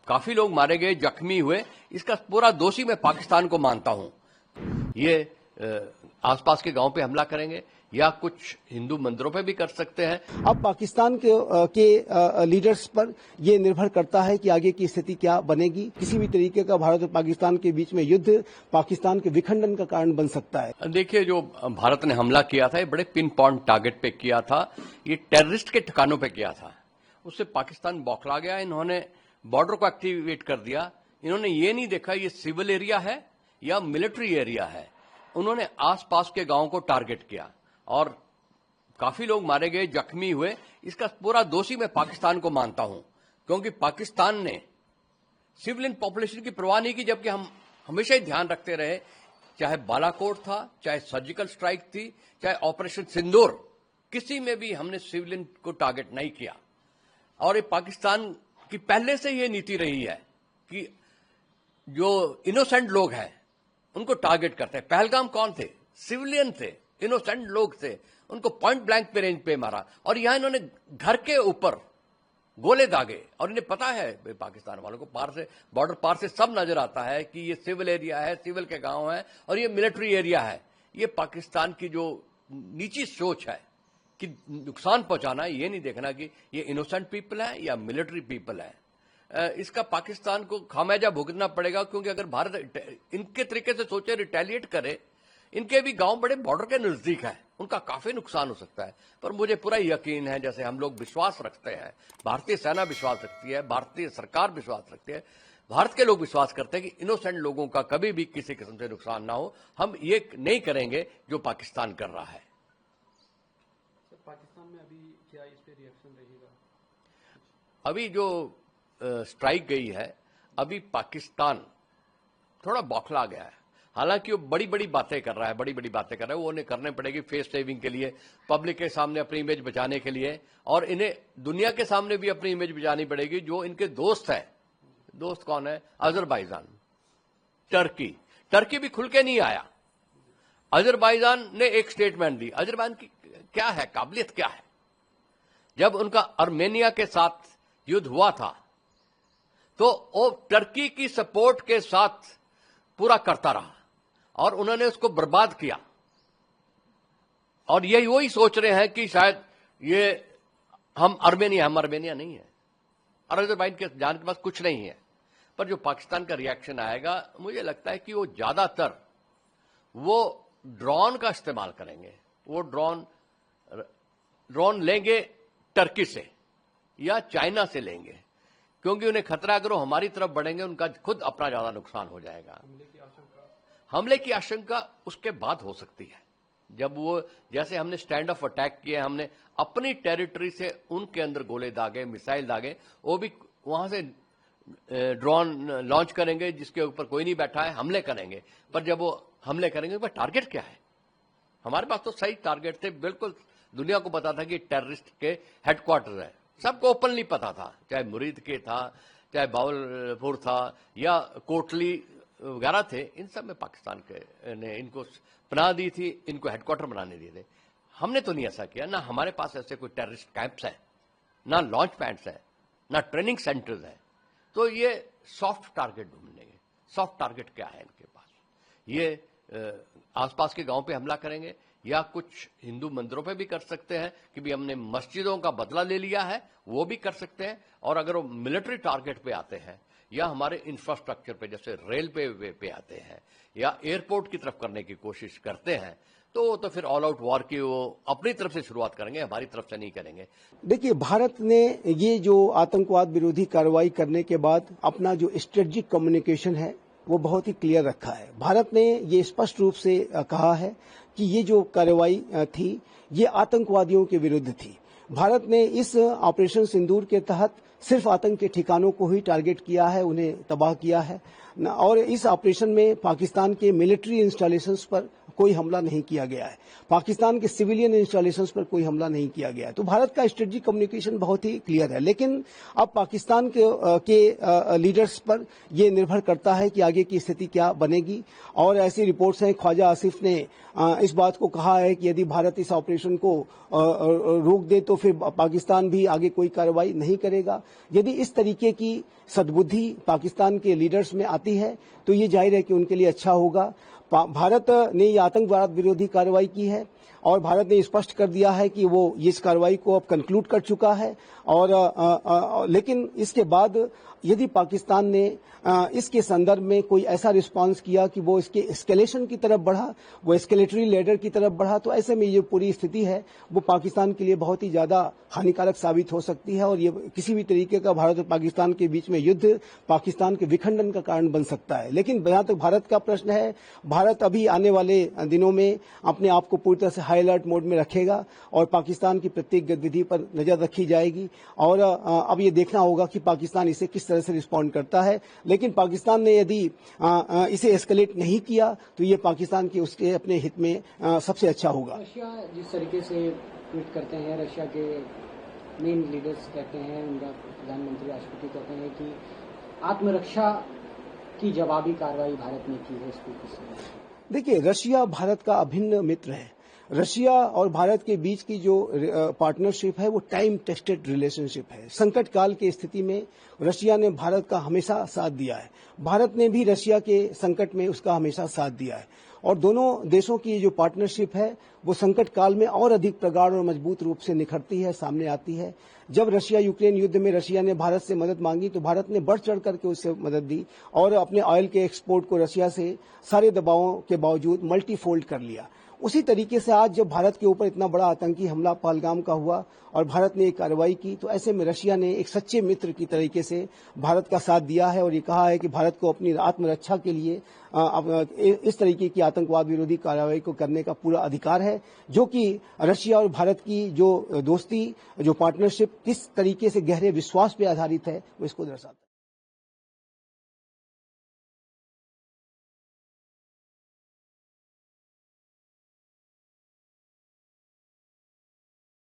काफी लोग मारे गए, जख्मी हुए, इसका पूरा दोषी मैं पाकिस्तान को मानता हूं। ये आसपास के गांव पे हमला करेंगे या कुछ हिंदू मंदिरों पे भी कर सकते हैं। अब पाकिस्तान के लीडर्स पर यह निर्भर करता है कि आगे की स्थिति क्या बनेगी। किसी भी तरीके का भारत और पाकिस्तान के बीच में युद्ध पाकिस्तान के विखंडन का कारण बन सकता है। देखिए, जो भारत ने हमला किया था ये बड़े पिन पॉइंट टारगेट पे किया था, ये टेररिस्ट के ठिकानों पे किया था। उससे पाकिस्तान बौखला गया, इन्होंने बॉर्डर को एक्टिवेट कर दिया। इन्होंने ये नहीं देखा ये सिविल एरिया है या मिलिट्री एरिया है, उन्होंने आसपास के गांवों को टारगेट किया और काफी लोग मारे गए, जख्मी हुए। इसका पूरा दोषी मैं पाकिस्तान को मानता हूं, क्योंकि पाकिस्तान ने सिविलियन पॉपुलेशन की परवाह नहीं की, जबकि हम हमेशा ही ध्यान रखते रहे, चाहे बालाकोट था, चाहे सर्जिकल स्ट्राइक थी, चाहे ऑपरेशन सिंदूर, किसी में भी हमने सिविलियन को टारगेट नहीं किया। और ये पाकिस्तान की पहले से ये नीति रही है कि जो इनोसेंट लोग हैं उनको टारगेट करते हैं। पहलगाम कौन थे? सिविलियन थे, इनोसेंट लोग थे, उनको पॉइंट ब्लैंक पे रेंज पे मारा। और यहां इन्होंने घर के ऊपर गोले दागे, और इन्हें पता है पाकिस्तान वालों को पार से, बॉर्डर पार से सब नजर आता है कि ये सिविल एरिया है, सिविल के गांव है और ये मिलिट्री एरिया है। ये पाकिस्तान की जो नीची सोच है कि नुकसान पहुंचाना है, ये नहीं देखना कि ये इनोसेंट पीपल है या मिलिट्री पीपल है। इसका पाकिस्तान को खामियाजा भुगतना पड़ेगा, क्योंकि अगर भारत इनके तरीके से सोचे, रिटेलिएट करे, इनके भी गांव बड़े बॉर्डर के नजदीक है, उनका काफी नुकसान हो सकता है। पर मुझे पूरा यकीन है, जैसे हम लोग विश्वास रखते हैं, भारतीय सेना विश्वास रखती है, भारतीय सरकार विश्वास रखती है, भारत के लोग विश्वास करते हैं कि इनोसेंट लोगों का कभी भी किसी किस्म से नुकसान ना हो। हम ये नहीं करेंगे जो पाकिस्तान कर रहा है। पाकिस्तान में अभी क्या इस पे रिएक्शन रहेगा? अभी जो स्ट्राइक गई है, अभी पाकिस्तान थोड़ा बौखला गया है। हालांकि वो बड़ी बड़ी बातें कर रहा है, बड़ी बड़ी बातें कर रहा है, वो उन्हें करने पड़ेगी फेस सेविंग के लिए, पब्लिक के सामने अपनी इमेज बचाने के लिए, और इन्हें दुनिया के सामने भी अपनी इमेज बचानी पड़ेगी। जो इनके दोस्त है, दोस्त कौन है? अजरबैजान, टर्की भी खुल के नहीं आया। अजरबैजान ने एक स्टेटमेंट दी। अजरबैजान की क्या है, काबिलियत क्या है? जब उनका आर्मेनिया के साथ युद्ध हुआ था तो वो टर्की की सपोर्ट के साथ पूरा करता रहा और उन्होंने उसको बर्बाद किया। और यही वही सोच रहे हैं कि शायद ये हम आर्मेनिया नहीं है, और अजरबैजान के जाने के पास कुछ नहीं है। पर जो पाकिस्तान का रिएक्शन आएगा, मुझे लगता है कि वो ज्यादातर वो ड्रोन का इस्तेमाल करेंगे। वो ड्रोन लेंगे टर्की से या चाइना से लेंगे, क्योंकि उन्हें खतरा अगर वो हमारी तरफ बढ़ेंगे, उनका खुद अपना ज्यादा नुकसान हो जाएगा। हमले की आशंका उसके बाद हो सकती है, जब वो, जैसे हमने स्टैंड ऑफ अटैक किया, हमने अपनी टेरिटरी से उनके अंदर गोले दागे, मिसाइल दागे, वो भी वहां से ड्रोन लॉन्च करेंगे जिसके ऊपर कोई नहीं बैठा है, हमले करेंगे। पर जब वो हमले करेंगे, वह टारगेट क्या है? हमारे पास तो सही टारगेट थे, बिल्कुल दुनिया को पता था कि टेररिस्ट के हेडक्वार्टर है, सबको ओपनली पता था, चाहे मुरीद के था, चाहे बावलपुर था या कोटली वगैरह थे। इन सब में पाकिस्तान के ने इनको पनाह दी थी, इनको हेडक्वार्टर बनाने दिए थे। हमने तो नहीं ऐसा किया, ना हमारे पास ऐसे कोई टेररिस्ट कैंप्स है, ना लॉन्च पैड्स है, ना ट्रेनिंग सेंटर्स है। तो ये सॉफ्ट टारगेट ढूंढेंगे। सॉफ्ट टारगेट क्या है इनके पास? ये आसपास के गांव पे हमला करेंगे या कुछ हिंदू मंदिरों पे भी कर सकते हैं कि भी हमने मस्जिदों का बदला ले लिया है, वो भी कर सकते हैं। और अगर वो मिलिट्री टारगेट पे आते हैं या हमारे इंफ्रास्ट्रक्चर पे, जैसे रेल पे आते हैं या एयरपोर्ट की तरफ करने की कोशिश करते हैं, तो फिर ऑल आउट वॉर की वो अपनी तरफ से शुरुआत करेंगे, हमारी तरफ से नहीं करेंगे। देखिए, भारत ने ये जो आतंकवाद विरोधी कार्रवाई करने के बाद अपना जो स्ट्रेटेजिक कम्युनिकेशन है वो बहुत ही क्लियर रखा है। भारत ने ये स्पष्ट रूप से कहा है कि ये जो कार्रवाई थी ये आतंकवादियों के विरुद्ध थी। भारत ने इस ऑपरेशन सिंदूर के तहत सिर्फ आतंक के ठिकानों को ही टारगेट किया है, उन्हें तबाह किया है, और इस ऑपरेशन में पाकिस्तान के मिलिट्री इंस्टॉलेशंस पर कोई हमला नहीं किया गया है, पाकिस्तान के सिविलियन इंस्टॉलेशंस पर कोई हमला नहीं किया गया है। तो भारत का स्ट्रेटेजिक कम्युनिकेशन बहुत ही क्लियर है। लेकिन अब पाकिस्तान के लीडर्स पर यह निर्भर करता है कि आगे की स्थिति क्या बनेगी। और ऐसी रिपोर्ट्स हैं, ख्वाजा आसिफ ने इस बात को कहा है कि यदि भारत इस ऑपरेशन को रोक दे तो फिर पाकिस्तान भी आगे कोई कार्रवाई नहीं करेगा। यदि इस तरीके की सद्बुद्धि पाकिस्तान के लीडर्स में आती है तो ये जाहिर है कि उनके लिए अच्छा होगा। भारत ने ये आतंकवाद विरोधी कार्रवाई की है और भारत ने स्पष्ट कर दिया है कि वो इस कार्रवाई को अब कंक्लूड कर चुका है और लेकिन इसके बाद यदि पाकिस्तान ने इसके संदर्भ में कोई ऐसा रिस्पांस किया कि वो इसके एस्केलेशन की तरफ बढ़ा, वो एस्केलेटरी लेडर की तरफ बढ़ा, तो ऐसे में ये पूरी स्थिति है वो पाकिस्तान के लिए बहुत ही ज्यादा हानिकारक साबित हो सकती है और ये किसी भी तरीके का भारत और पाकिस्तान के बीच में युद्ध पाकिस्तान के विखंडन का कारण बन सकता है। लेकिन जहां तक भारत का प्रश्न है, भारत अभी आने वाले दिनों में अपने आप को पूरी तरह से हाई अलर्ट मोड में रखेगा और पाकिस्तान की प्रत्येक गतिविधि पर नजर रखी जाएगी और अब ये देखना होगा कि पाकिस्तान इसे किस तरह से रिस्पॉन्ड करता है। लेकिन पाकिस्तान ने यदि इसे एस्केलेट नहीं किया तो ये पाकिस्तान के उसके अपने हित में सबसे अच्छा होगा। रशिया जिस तरीके से ट्वीट करते हैं, रशिया के मेन लीडर्स कहते हैं, उनका प्रधानमंत्री राष्ट्रपति कहते हैं कि आत्मरक्षा की जवाबी कार्रवाई भारत ने की है इसको। देखिए, रशिया भारत का अभिन्न मित्र है। रशिया और भारत के बीच की जो पार्टनरशिप है वो टाइम टेस्टेड रिलेशनशिप है। संकट काल की स्थिति में रशिया ने भारत का हमेशा साथ दिया है, भारत ने भी रशिया के संकट में उसका हमेशा साथ दिया है और दोनों देशों की जो पार्टनरशिप है वो संकट काल में और अधिक प्रगाढ़ और मजबूत रूप से निखरती है, सामने आती है। जब रशिया यूक्रेन युद्ध में रशिया ने भारत से मदद मांगी तो भारत ने बढ़ चढ़ करके उससे मदद दी और अपने ऑयल के एक्सपोर्ट को रशिया से सारे दबावों के बावजूद मल्टीफोल्ड कर लिया। उसी तरीके से आज जब भारत के ऊपर इतना बड़ा आतंकी हमला पहलगाम का हुआ और भारत ने एक कार्रवाई की तो ऐसे में रशिया ने एक सच्चे मित्र की तरीके से भारत का साथ दिया है और ये कहा है कि भारत को अपनी आत्मरक्षा के लिए इस तरीके की आतंकवाद विरोधी कार्रवाई को करने का पूरा अधिकार है, जो कि रशिया और भारत की जो दोस्ती, जो पार्टनरशिप किस तरीके से गहरे विश्वास पे आधारित है वो इसको दर्शाता है।